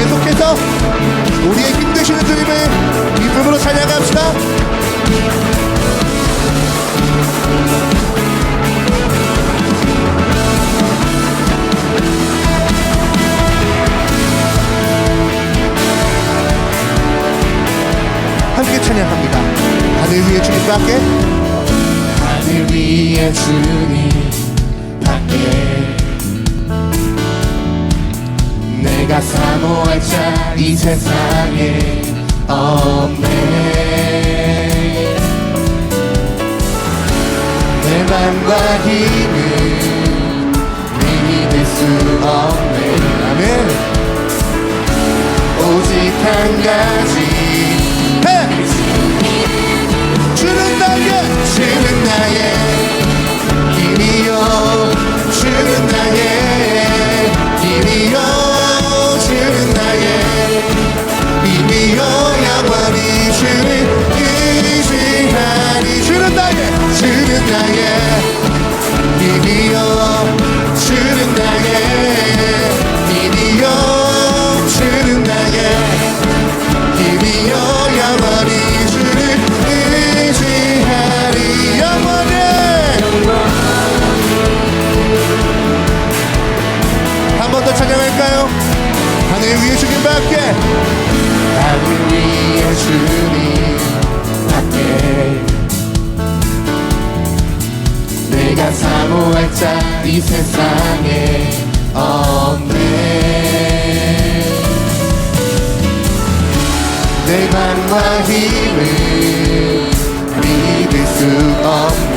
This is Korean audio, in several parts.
계속해서 우리의 힘 되시는 주님을 기쁨으로 찬양합시다. 함께 찬양합니다. 하늘 위에 주님과 함께, 하늘 위에 주님 밖에 내가 사모할 자 이 세상에 없네. 내 맘과 힘을 믿을 수 없네. 아멘. 오직 한 가지, 주는 나의 힘이요 주는 나의 힘이요 주는 나의 힘이요 영원히 주를 의지하리. 주는 나의 힘이요 주는 나의 힘이요 주는 나의 힘이요 영원히 주를 의지하리. 영원히. 한 번 더 찬양할까요? 하늘 위에 주님과 함께, 하늘 위에 주님 밖에 내가 사모할 자 이 세상에 없네. 내 맘과 힘을 믿을 수 없네.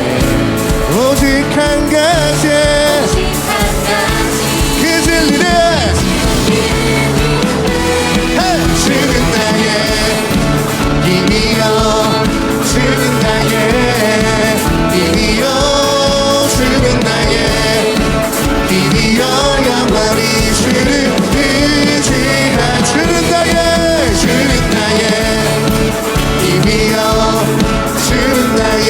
오직 한 가지, 그 진리를 주는 나의 힘이요 주는 나의 힘이요 주는 나의 힘이요 영원히 주를 의지하. 주는 나의 힘이요 주는 나의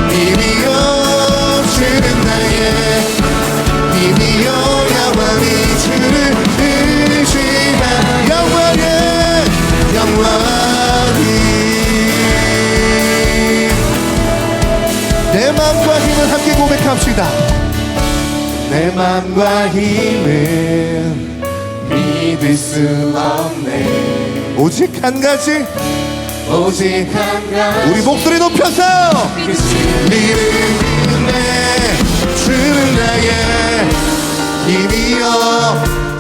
힘이요 주는 나의 힘이요 영원히 주를 의지하. 영원히 내 마음과 힘을 함께 고백합시다. 내 맘과 힘을 믿을 수 없네. 오직 한 가지, 오직 한 가지, 우리 목소리 높여서 그 진리를 믿네. 주는 나의 힘이요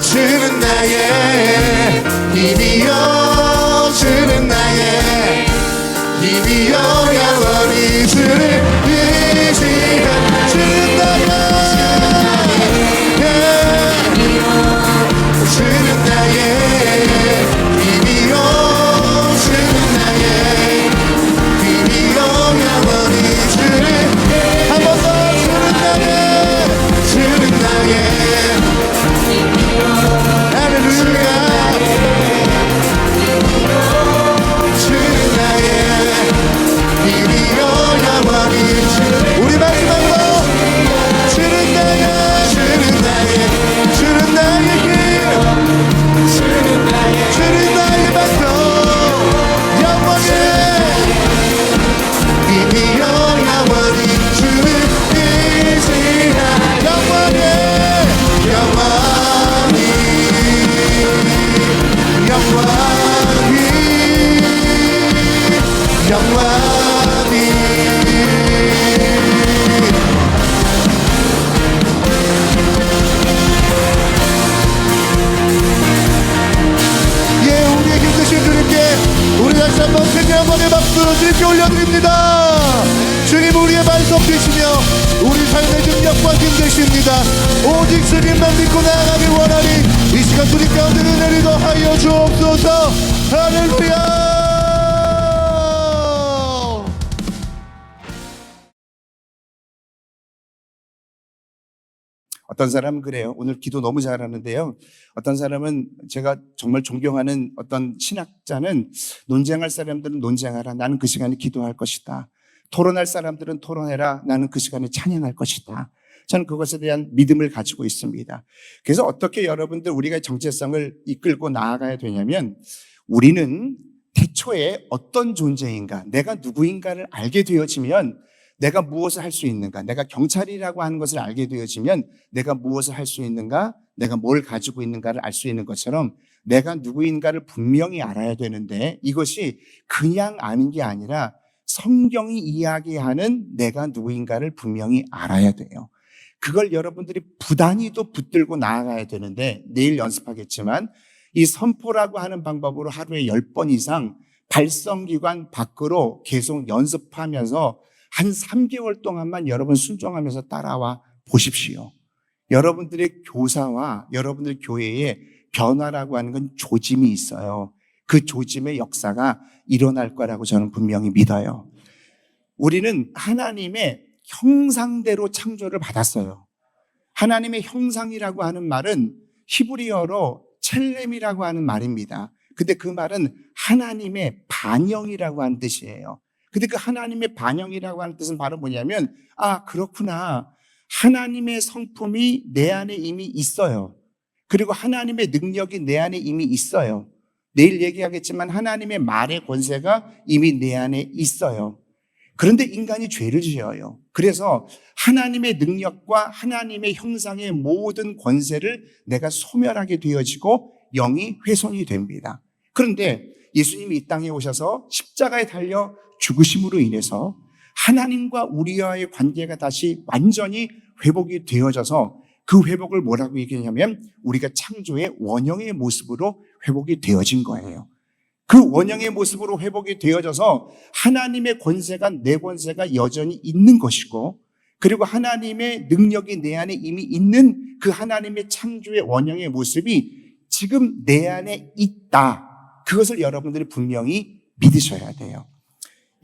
주는 나의 힘이요 주는 나의 힘이요 영원히 주를 의지하. 주는 나의 주는 나의 힘이요 주는 나의 힘이요 영원히 주를. 한 번 더, 주는 나의 할렐루야. 주는 나의 힘이요 영원히 주를. 우리 마지막으로 주는 나의 힘, 주는 나의 방송, 영원히 힘이요 영원히 주를 의지하. 영원히 영원히 예, 우리의 힘드신 주님께 우리 다시 한번 큰 영광의 박수 주님께 올려드립니다. 주님 우리의 반석 되시며 우리 삶의 능력과 힘 되십니다. 오직 주님만 믿고 나아가길 원하니 이 시간 주님 가운데 은혜를 더하여 주옵소서. 할렐루야. 어떤 사람은 그래요. 오늘 기도 너무 잘하는데요. 어떤 사람은 제가 정말 존경하는 어떤 신학자는 논쟁할 사람들은 논쟁하라. 나는 그 시간에 기도할 것이다. 토론할 사람들은 토론해라. 나는 그 시간에 찬양할 것이다. 저는 그것에 대한 믿음을 가지고 있습니다. 그래서 어떻게 여러분들 우리가 정체성을 이끌고 나아가야 되냐면 우리는 태초에 어떤 존재인가, 내가 누구인가를 알게 되어지면 내가 무엇을 할 수 있는가, 내가 경찰이라고 하는 것을 알게 되어지면 내가 무엇을 할 수 있는가, 내가 뭘 가지고 있는가를 알 수 있는 것처럼 내가 누구인가를 분명히 알아야 되는데 이것이 그냥 아는 게 아니라 성경이 이야기하는 내가 누구인가를 분명히 알아야 돼요. 그걸 여러분들이 부단히도 붙들고 나아가야 되는데 내일 연습하겠지만 이 선포라고 하는 방법으로 하루에 10번 이상 발성기관 밖으로 계속 연습하면서 한 3개월 동안만 여러분 순종하면서 따라와 보십시오. 여러분들의 교사와 여러분들 교회에 변화라고 하는 건 조짐이 있어요. 그 조짐의 역사가 일어날 거라고 저는 분명히 믿어요. 우리는 하나님의 형상대로 창조를 받았어요. 하나님의 형상이라고 하는 말은 히브리어로 첼렘이라고 하는 말입니다. 근데 그 말은 하나님의 반영이라고 하는 뜻이에요. 근데 그 하나님의 반영이라고 하는 뜻은 바로 뭐냐면 그렇구나. 하나님의 성품이 내 안에 이미 있어요. 그리고 하나님의 능력이 내 안에 이미 있어요. 내일 얘기하겠지만 하나님의 말의 권세가 이미 내 안에 있어요. 그런데 인간이 죄를 지어요. 그래서 하나님의 능력과 하나님의 형상의 모든 권세를 내가 소멸하게 되어지고 영이 훼손이 됩니다. 그런데 예수님이 이 땅에 오셔서 십자가에 달려 죽으심으로 인해서 하나님과 우리와의 관계가 다시 완전히 회복이 되어져서 그 회복을 뭐라고 얘기하냐면 우리가 창조의 원형의 모습으로 회복이 되어진 거예요. 그 원형의 모습으로 회복이 되어져서 하나님의 권세가 내 권세가 여전히 있는 것이고 그리고 하나님의 능력이 내 안에 이미 있는 그 하나님의 창조의 원형의 모습이 지금 내 안에 있다. 그것을 여러분들이 분명히 믿으셔야 돼요.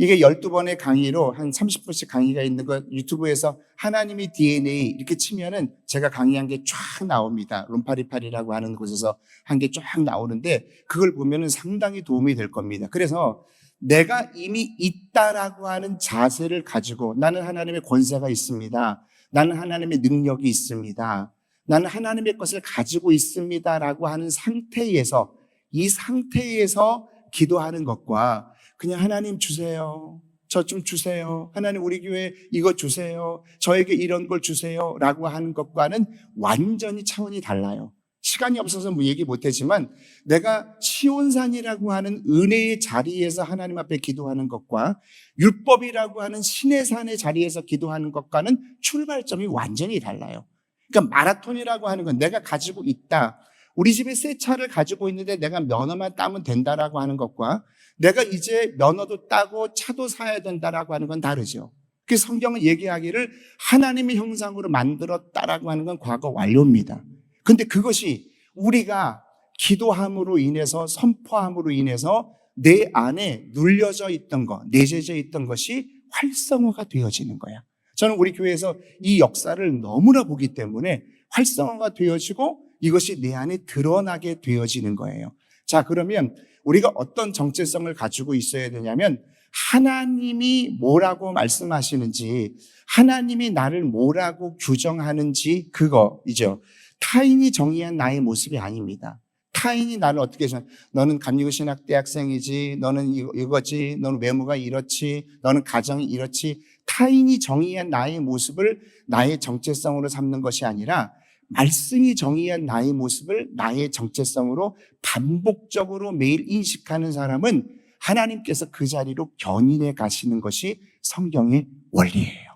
이게 12번의 강의로 한 30분씩 강의가 있는 거 유튜브에서 하나님의 DNA 이렇게 치면은 제가 강의한 게 쫙 나옵니다. 룸파리파리라고 하는 곳에서 한 게 쫙 나오는데 그걸 보면은 상당히 도움이 될 겁니다. 그래서 내가 이미 있다라고 하는 자세를 가지고 나는 하나님의 권세가 있습니다. 나는 하나님의 능력이 있습니다. 나는 하나님의 것을 가지고 있습니다라고 하는 상태에서 이 상태에서 기도하는 것과 그냥 하나님 주세요. 저 좀 주세요. 하나님 우리 교회 이거 주세요. 저에게 이런 걸 주세요. 라고 하는 것과는 완전히 차원이 달라요. 시간이 없어서 뭐 얘기 못하지만 내가 시온산이라고 하는 은혜의 자리에서 하나님 앞에 기도하는 것과 율법이라고 하는 신의 산의 자리에서 기도하는 것과는 출발점이 완전히 달라요. 그러니까 마라톤이라고 하는 건 내가 가지고 있다. 우리 집에 새 차를 가지고 있는데 내가 면허만 따면 된다라고 하는 것과 내가 이제 면허도 따고 차도 사야 된다라고 하는 건 다르죠. 그 성경은 얘기하기를 하나님의 형상으로 만들었다라고 하는 건 과거 완료입니다. 근데 그것이 우리가 기도함으로 인해서 선포함으로 인해서 내 안에 눌려져 있던 것, 내재져 있던 것이 활성화가 되어지는 거야. 저는 우리 교회에서 이 역사를 너무나 보기 때문에 활성화가 되어지고 이것이 내 안에 드러나게 되어지는 거예요. 자, 그러면 우리가 어떤 정체성을 가지고 있어야 되냐면 하나님이 뭐라고 말씀하시는지 하나님이 나를 뭐라고 규정하는지 그거이죠. 타인이 정의한 나의 모습이 아닙니다. 타인이 나를 어떻게 해서 너는 감리교신학 대학생이지, 너는 이거지, 너는 외모가 이렇지, 너는 가정이 이렇지, 타인이 정의한 나의 모습을 나의 정체성으로 삼는 것이 아니라 말씀이 정의한 나의 모습을 나의 정체성으로 반복적으로 매일 인식하는 사람은 하나님께서 그 자리로 견인해 가시는 것이 성경의 원리예요.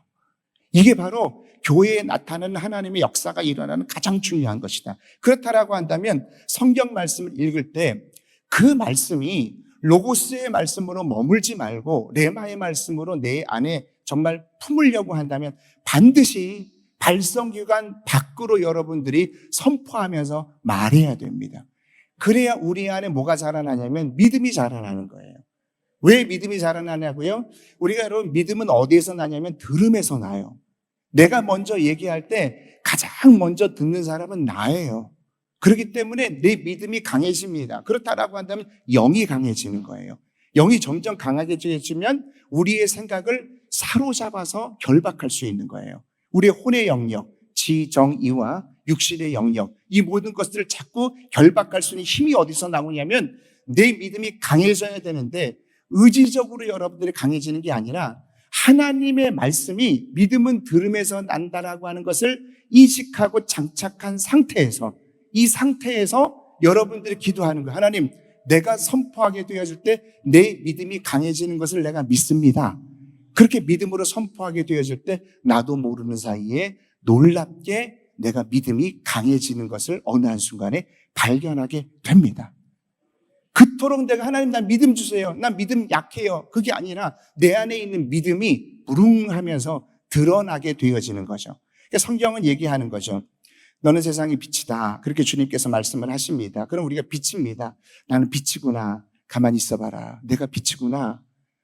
이게 바로 교회에 나타나는 하나님의 역사가 일어나는 가장 중요한 것이다. 그렇다라고 한다면 성경 말씀을 읽을 때 그 말씀이 로고스의 말씀으로 머물지 말고 레마의 말씀으로 내 안에 정말 품으려고 한다면 반드시 발성기관 밖으로 여러분들이 선포하면서 말해야 됩니다. 그래야 우리 안에 뭐가 자라나냐면 믿음이 자라나는 거예요. 왜 믿음이 자라나냐고요? 우리가 여러분 믿음은 어디에서 나냐면 들음에서 나요. 내가 먼저 얘기할 때 가장 먼저 듣는 사람은 나예요. 그렇기 때문에 내 믿음이 강해집니다. 그렇다라고 한다면 영이 강해지는 거예요. 영이 점점 강하게지면 우리의 생각을 사로잡아서 결박할 수 있는 거예요. 우리의 혼의 영역, 지정의와 육신의 영역, 이 모든 것들을 자꾸 결박할 수 있는 힘이 어디서 나오냐면 내 믿음이 강해져야 되는데 의지적으로 여러분들이 강해지는 게 아니라 하나님의 말씀이 믿음은 들음에서 난다라고 하는 것을 인식하고 장착한 상태에서, 이 상태에서 여러분들이 기도하는 거예요. 하나님, 내가 선포하게 되어질 때 내 믿음이 강해지는 것을 내가 믿습니다. 그렇게 믿음으로 선포하게 되어질 때 나도 모르는 사이에 놀랍게 내가 믿음이 강해지는 것을 어느 한순간에 발견하게 됩니다. 그토록 내가 하나님 나 믿음 주세요. 나 믿음 약해요. 그게 아니라 내 안에 있는 믿음이 부릉하면서 드러나게 되어지는 거죠. 그러니까 성경은 얘기하는 거죠. 너는 세상의 빛이다. 그렇게 주님께서 말씀을 하십니다. 그럼 우리가 빛입니다. 나는 빛이구나. 가만히 있어봐라. 내가 빛이구나.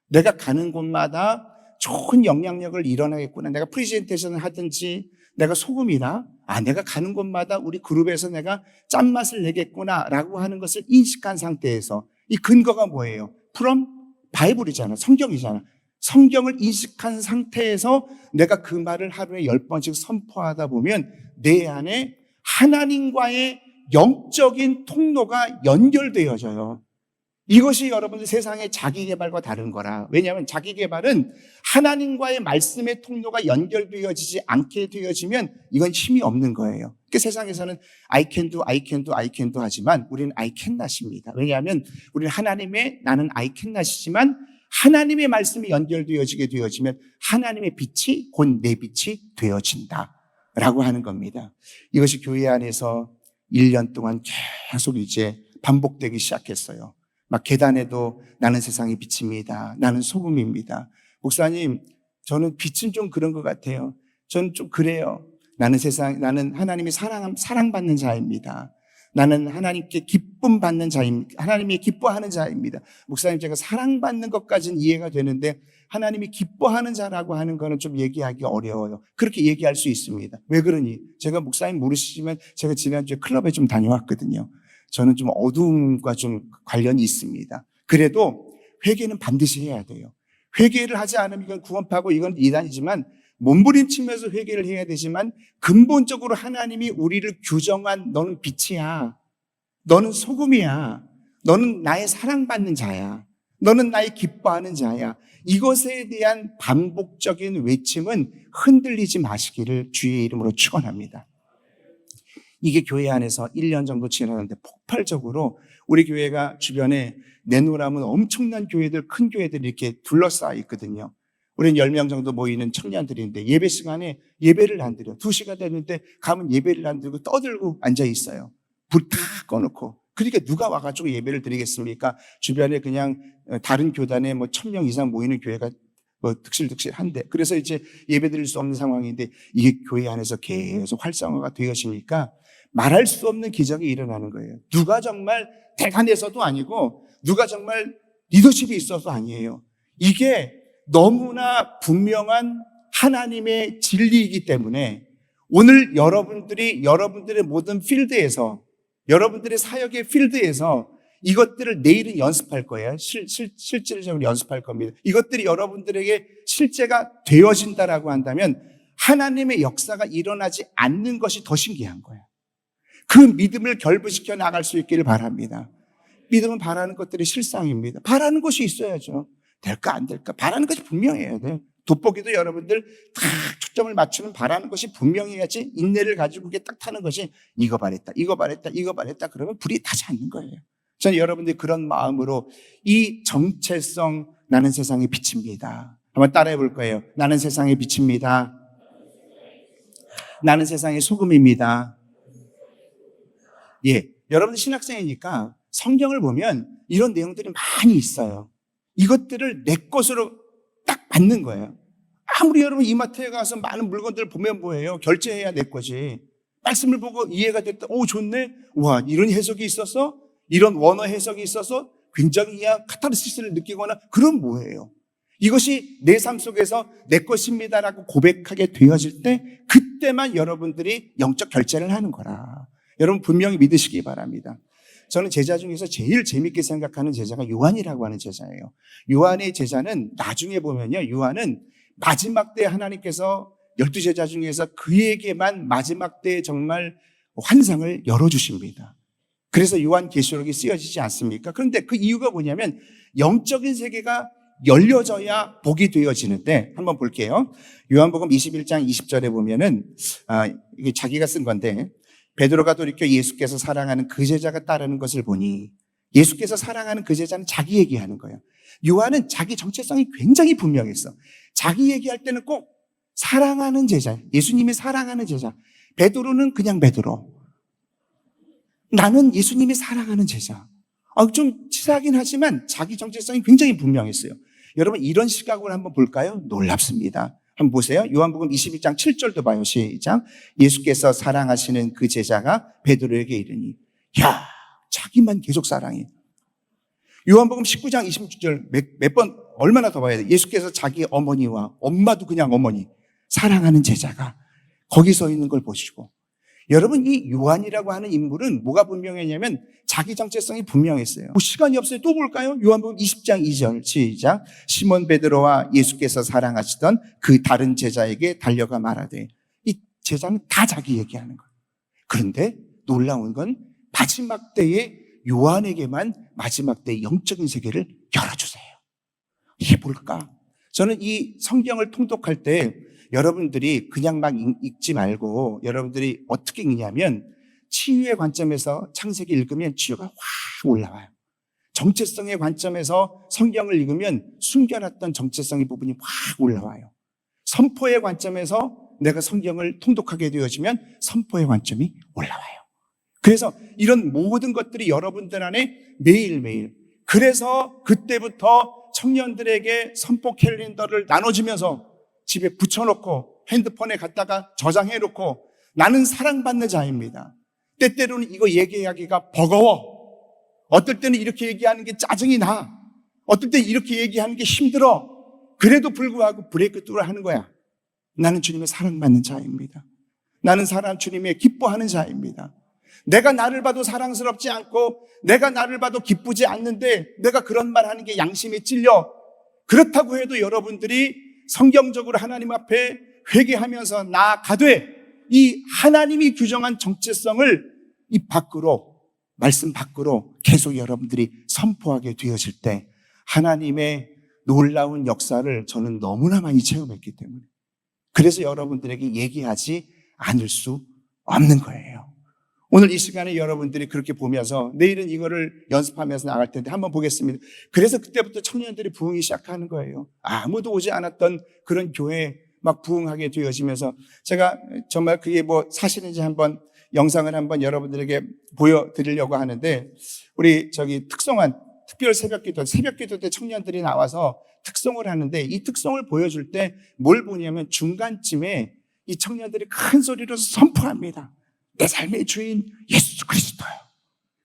내가 가는 곳마다 좋은 영향력을 일어나겠구나. 내가 프리젠테이션을 하든지 내가 소금이다. 내가 가는 곳마다 우리 그룹에서 내가 짠맛을 내겠구나 라고 하는 것을 인식한 상태에서 이 근거가 뭐예요? from 바이블이잖아. 성경이잖아. 성경을 인식한 상태에서 내가 그 말을 하루에 10번씩 선포하다 보면 내 안에 하나님과의 영적인 통로가 연결되어져요. 이것이 여러분들 세상의 자기개발과 다른 거라. 왜냐하면 자기개발은 하나님과의 말씀의 통로가 연결되어지지 않게 되어지면 이건 힘이 없는 거예요. 그러니까 세상에서는 I can do, I can do, I can do 하지만 우리는 I cannot입니다. 왜냐하면 우리는 하나님의 나는 I cannot이지만 하나님의 말씀이 연결되어지게 되어지면 하나님의 빛이 곧 내 빛이 되어진다라고 하는 겁니다. 이것이 교회 안에서 1년 동안 계속 이제 반복되기 시작했어요. 막 계단에도 나는 세상의 빛입니다. 나는 소금입니다. 목사님, 저는 빛은 좀 그런 것 같아요. 저는 좀 그래요. 나는 하나님이 사랑받는 자입니다. 나는 하나님께 기쁨 받는 자입니다. 하나님이 기뻐하는 자입니다. 목사님, 제가 사랑받는 것까지는 이해가 되는데 하나님이 기뻐하는 자라고 하는 거는 좀 얘기하기 어려워요. 그렇게 얘기할 수 있습니다. 왜 그러니? 제가 목사님 모르시지만 제가 지난주에 클럽에 좀 다녀왔거든요. 저는 좀 어두움과 좀 관련이 있습니다. 그래도 회개는 반드시 해야 돼요. 회개를 하지 않으면 이건 구원파고 이건 이단이지만 몸부림치면서 회개를 해야 되지만 근본적으로 하나님이 우리를 규정한 너는 빛이야. 너는 소금이야. 너는 나의 사랑받는 자야. 너는 나의 기뻐하는 자야. 이것에 대한 반복적인 외침은 흔들리지 마시기를 주의 이름으로 축원합니다. 이게 교회 안에서 1년 정도 지나는데 폭발적으로 우리 교회가 주변에 내놓으라면 엄청난 교회들, 큰 교회들이 이렇게 둘러싸여 있거든요. 우리는 10명 정도 모이는 청년들인데 예배 시간에 예배를 안 드려. 2시가 됐는데 가면 예배를 안 드리고 떠들고 앉아 있어요. 불 다 꺼놓고. 그러니까 누가 와가지고 예배를 드리겠습니까? 주변에 그냥 다른 교단에 1000명 이상 모이는 교회가 득실득실한데. 그래서 이제 예배 드릴 수 없는 상황인데 이게 교회 안에서 계속 활성화가 되어지니까 말할 수 없는 기적이 일어나는 거예요. 누가 정말 대단해서도 아니고 누가 정말 리더십이 있어서 아니에요. 이게 너무나 분명한 하나님의 진리이기 때문에 오늘 여러분들의 모든 필드에서 여러분들의 사역의 필드에서 이것들을 내일은 연습할 거예요. 실질적으로 연습할 겁니다. 이것들이 여러분들에게 실제가 되어진다라고 한다면 하나님의 역사가 일어나지 않는 것이 더 신기한 거예요. 그 믿음을 결부시켜 나갈 수 있기를 바랍니다. 믿음은 바라는 것들이 실상입니다. 바라는 것이 있어야죠. 될까 안 될까? 바라는 것이 분명해야 돼요. 돋보기도 여러분들 다 초점을 맞추는 바라는 것이 분명해야지 인내를 가지고 그게 딱 타는 것이 이거 바랬다, 이거 바랬다, 이거 바랬다 그러면 불이 타지 않는 거예요. 저는 여러분들이 그런 마음으로 이 정체성 나는 세상의 빛입니다. 한번 따라해 볼 거예요. 나는 세상의 빛입니다. 나는 세상의 소금입니다. 예, 여러분들 신학생이니까 성경을 보면 이런 내용들이 많이 있어요. 이것들을 내 것으로 딱 받는 거예요. 아무리 여러분 이마트에 가서 많은 물건들을 보면 뭐예요? 결제해야 내 거지. 말씀을 보고 이해가 됐다. 오, 좋네. 와, 이런 해석이 있어서, 이런 원어 해석이 있어서 굉장히 카타르시스를 느끼거나 그럼 뭐예요? 이것이 내 삶 속에서 내 것입니다라고 고백하게 되어질 때 그때만 여러분들이 영적 결제를 하는 거라. 여러분 분명히 믿으시기 바랍니다. 저는 제자 중에서 제일 재밌게 생각하는 제자가 요한이라고 하는 제자예요. 요한의 제자는 나중에 보면요. 요한은 마지막 때 하나님께서 12제자 중에서 그에게만 마지막 때에 정말 환상을 열어주십니다. 그래서 요한계시록이 쓰여지지 않습니까? 그런데 그 이유가 뭐냐면 영적인 세계가 열려져야 복이 되어지는데, 한번 볼게요. 요한복음 21장 20절에 보면은 이게 자기가 쓴 건데, 베드로가 돌이켜 예수께서 사랑하는 그 제자가 따르는 것을 보니, 예수께서 사랑하는 그 제자는 자기 얘기하는 거예요. 요한은 자기 정체성이 굉장히 분명했어. 자기 얘기할 때는 꼭 사랑하는 제자, 예수님이 사랑하는 제자. 베드로는 그냥 베드로. 나는 예수님이 사랑하는 제자. 좀 치사하긴 하지만 자기 정체성이 굉장히 분명했어요. 여러분, 이런 시각으로 한번 볼까요? 놀랍습니다. 한번 보세요. 요한복음 22장 7절도 봐요. 시작. 예수께서 사랑하시는 그 제자가 베드로에게 이르니, 야, 자기만 계속 사랑해. 요한복음 19장 26절 몇 번 얼마나 더 봐야 돼? 예수께서 자기 어머니와 엄마도 그냥 어머니 사랑하는 제자가 거기 서 있는 걸 보시고, 여러분, 이 요한이라고 하는 인물은 뭐가 분명했냐면 자기 정체성이 분명했어요. 시간이 없어요. 또 볼까요? 요한복음 20장 2절 시작. 시몬 베드로와 예수께서 사랑하시던 그 다른 제자에게 달려가 말하되, 이 제자는 다 자기 얘기하는 거예요. 그런데 놀라운 건 마지막 때에 요한에게만 마지막 때의 영적인 세계를 열어주세요. 이게 뭘까? 저는 이 성경을 통독할 때 여러분들이 그냥 막 읽지 말고, 여러분들이 어떻게 읽냐면 치유의 관점에서 창세기 읽으면 치유가 확 올라와요. 정체성의 관점에서 성경을 읽으면 숨겨놨던 정체성의 부분이 확 올라와요. 선포의 관점에서 내가 성경을 통독하게 되어지면 선포의 관점이 올라와요. 그래서 이런 모든 것들이 여러분들 안에 매일매일, 그래서 그때부터 청년들에게 선포 캘린더를 나눠주면서 집에 붙여놓고 핸드폰에 갖다가 저장해놓고, 나는 사랑받는 자입니다. 때때로는 이거 얘기하기가 버거워. 어떨 때는 이렇게 얘기하는 게 짜증이 나. 어떨 때는 이렇게 얘기하는 게 힘들어. 그래도 불구하고 브레이크 뚜를 하는 거야. 나는 주님의 사랑받는 자입니다. 나는 주님의 기뻐하는 자입니다. 내가 나를 봐도 사랑스럽지 않고 내가 나를 봐도 기쁘지 않는데 내가 그런 말 하는 게 양심에 찔려. 그렇다고 해도 여러분들이 성경적으로 하나님 앞에 회개하면서 나아가되 이 하나님이 규정한 정체성을 이 밖으로, 말씀 밖으로 계속 여러분들이 선포하게 되어질 때 하나님의 놀라운 역사를 저는 너무나 많이 체험했기 때문에, 그래서 여러분들에게 얘기하지 않을 수 없는 거예요. 오늘 이 시간에 여러분들이 그렇게 보면서 내일은 이거를 연습하면서 나갈 텐데 한번 보겠습니다. 그래서 그때부터 청년들이 부흥이 시작하는 거예요. 아무도 오지 않았던 그런 교회에 막 부흥하게 되어지면서, 제가 정말 그게 뭐 사실인지 한번 영상을 한번 여러분들에게 보여드리려고 하는데, 우리 특송한 특별 새벽기도 때 청년들이 나와서 특송을 하는데, 이 특송을 보여줄 때 뭘 보냐면 중간쯤에 이 청년들이 큰 소리로 선포합니다. 내 삶의 주인 예수 그리스도요.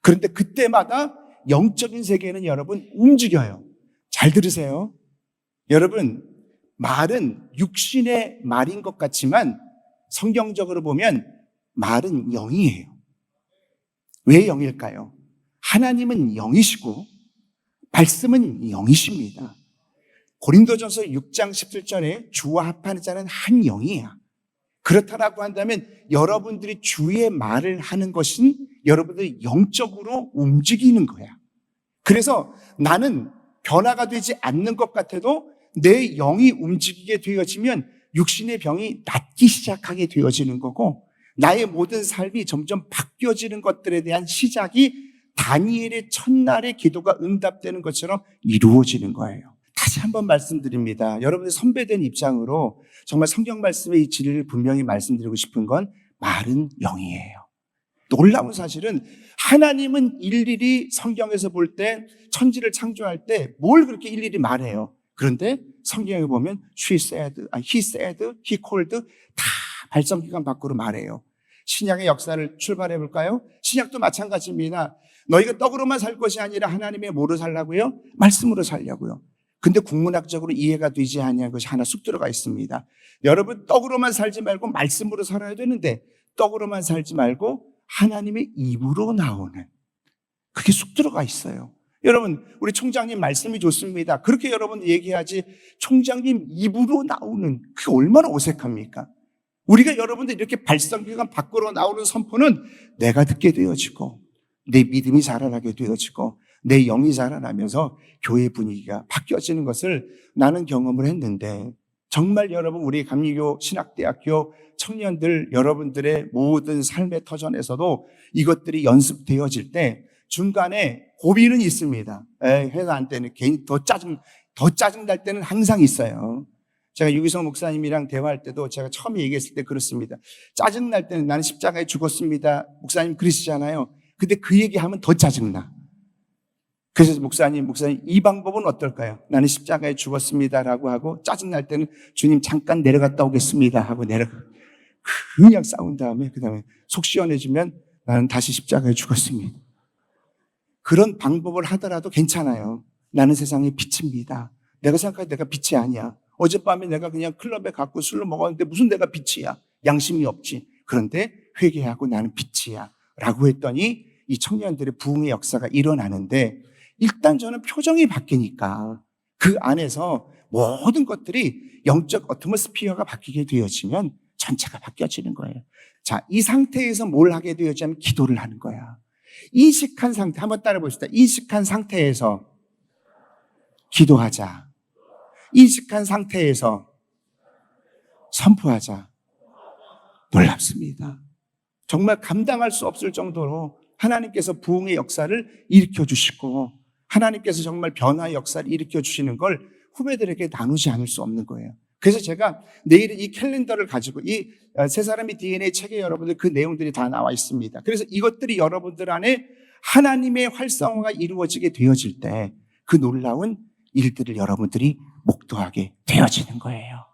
그런데 그때마다 영적인 세계는 여러분 움직여요. 잘 들으세요. 여러분, 말은 육신의 말인 것 같지만 성경적으로 보면 말은 영이에요. 왜 영일까요? 하나님은 영이시고 말씀은 영이십니다. 고린도전서 6장 17절에 주와 합하는 자는 한 영이야. 그렇다라고 한다면 여러분들이 주의 말을 하는 것은 여러분들이 영적으로 움직이는 거야. 그래서 나는 변화가 되지 않는 것 같아도 내 영이 움직이게 되어지면 육신의 병이 낫기 시작하게 되어지는 거고, 나의 모든 삶이 점점 바뀌어지는 것들에 대한 시작이 다니엘의 첫날의 기도가 응답되는 것처럼 이루어지는 거예요. 다시 한번 말씀드립니다. 여러분들 선배된 입장으로 정말 성경 말씀의 이 진리를 분명히 말씀드리고 싶은 건 말은 영이에요. 놀라운 사실은 하나님은 일일이 성경에서 볼 때 천지를 창조할 때 뭘 그렇게 일일이 말해요. 그런데 성경에 보면 he said, he called 다 발성기관 밖으로 말해요. 신약의 역사를 출발해 볼까요? 신약도 마찬가지입니다. 너희가 떡으로만 살 것이 아니라 하나님의 뭐로 살라고요? 말씀으로 살려고요. 근데 국문학적으로 이해가 되지 않는 것이 하나 쑥 들어가 있습니다. 여러분, 떡으로만 살지 말고 말씀으로 살아야 되는데 떡으로만 살지 말고 하나님의 입으로 나오는, 그게 쑥 들어가 있어요. 여러분, 우리 총장님 말씀이 좋습니다. 그렇게 여러분 얘기하지 총장님 입으로 나오는, 그게 얼마나 어색합니까? 우리가 여러분들 이렇게 발성기가 밖으로 나오는 선포는 내가 듣게 되어지고 내 믿음이 자라나게 되어지고 내 영이 자라나면서 교회 분위기가 바뀌어지는 것을 나는 경험을 했는데 정말 여러분 우리 감리교 신학대학교 청년들 여러분들의 모든 삶의 터전에서도 이것들이 연습되어질 때 중간에 고비는 있습니다. 회사 안 때는 괜히 더 짜증 날 때는 항상 있어요. 제가 유기성 목사님이랑 대화할 때도 제가 처음에 얘기했을 때 그렇습니다. 짜증 날 때는 나는 십자가에 죽었습니다. 목사님 그러시잖아요. 근데 그 얘기하면 더 짜증나. 그래서 목사님 이 방법은 어떨까요? 나는 십자가에 죽었습니다라고 하고 짜증 날 때는 주님 잠깐 내려갔다 오겠습니다 하고 그냥 싸운 다음에 그다음에 속 시원해지면 나는 다시 십자가에 죽었습니다. 그런 방법을 하더라도 괜찮아요. 나는 세상의 빛입니다. 내가 생각할 때 내가 빛이 아니야. 어젯밤에 내가 그냥 클럽에 갔고 술을 먹었는데 무슨 내가 빛이야. 양심이 없지. 그런데 회개하고 나는 빛이야 라고 했더니 이 청년들의 부흥의 역사가 일어나는데 일단 저는 표정이 바뀌니까 그 안에서 모든 것들이 영적 어트모스피어가 바뀌게 되어지면 전체가 바뀌어지는 거예요. 자, 이 상태에서 뭘 하게 되어지면 기도를 하는 거야. 인식한 상태, 한번 따라 봅시다. 인식한 상태에서 기도하자. 인식한 상태에서 선포하자. 놀랍습니다. 정말 감당할 수 없을 정도로 하나님께서 부흥의 역사를 일으켜 주시고 하나님께서 정말 변화의 역사를 일으켜 주시는 걸 후배들에게 나누지 않을 수 없는 거예요. 그래서 제가 내일은 이 캘린더를 가지고 이 세 사람의 DNA 책에 여러분들 그 내용들이 다 나와 있습니다. 그래서 이것들이 여러분들 안에 하나님의 활성화가 이루어지게 되어질 때 그 놀라운 일들을 여러분들이 목도하게 되어지는 거예요.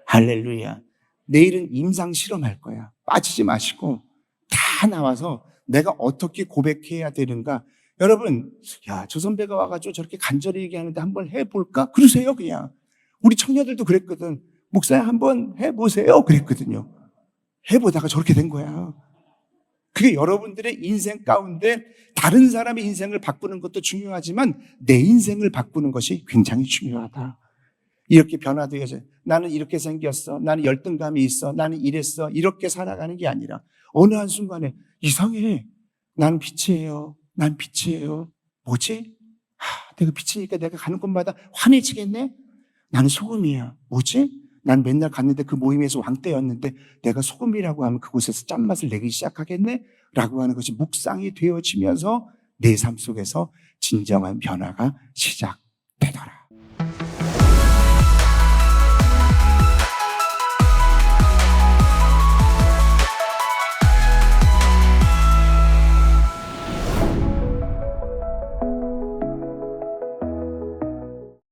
할렐루야. 내일은 임상 실험할 거야. 빠지지 마시고 다 나와서 내가 어떻게 고백해야 되는가. 여러분, 저 선배가 와가지고 저렇게 간절히 얘기하는데 한번 해볼까? 그러세요, 그냥. 우리 청년들도 그랬거든. 목사님 한번 해보세요. 그랬거든요. 해보다가 저렇게 된 거야. 그게 여러분들의 인생 가운데 다른 사람의 인생을 바꾸는 것도 중요하지만 내 인생을 바꾸는 것이 굉장히 중요하다. 이렇게 변화되어져. 나는 이렇게 생겼어. 나는 열등감이 있어. 나는 이랬어. 이렇게 살아가는 게 아니라 어느 한순간에 이상해. 난 빛이에요. 난 빛이에요. 뭐지? 내가 빛이니까 내가 가는 곳마다 환해지겠네? 나는 소금이야. 뭐지? 난 맨날 갔는데 그 모임에서 왕때였는데 내가 소금이라고 하면 그곳에서 짠맛을 내기 시작하겠네? 라고 하는 것이 묵상이 되어지면서 내 삶 속에서 진정한 변화가 시작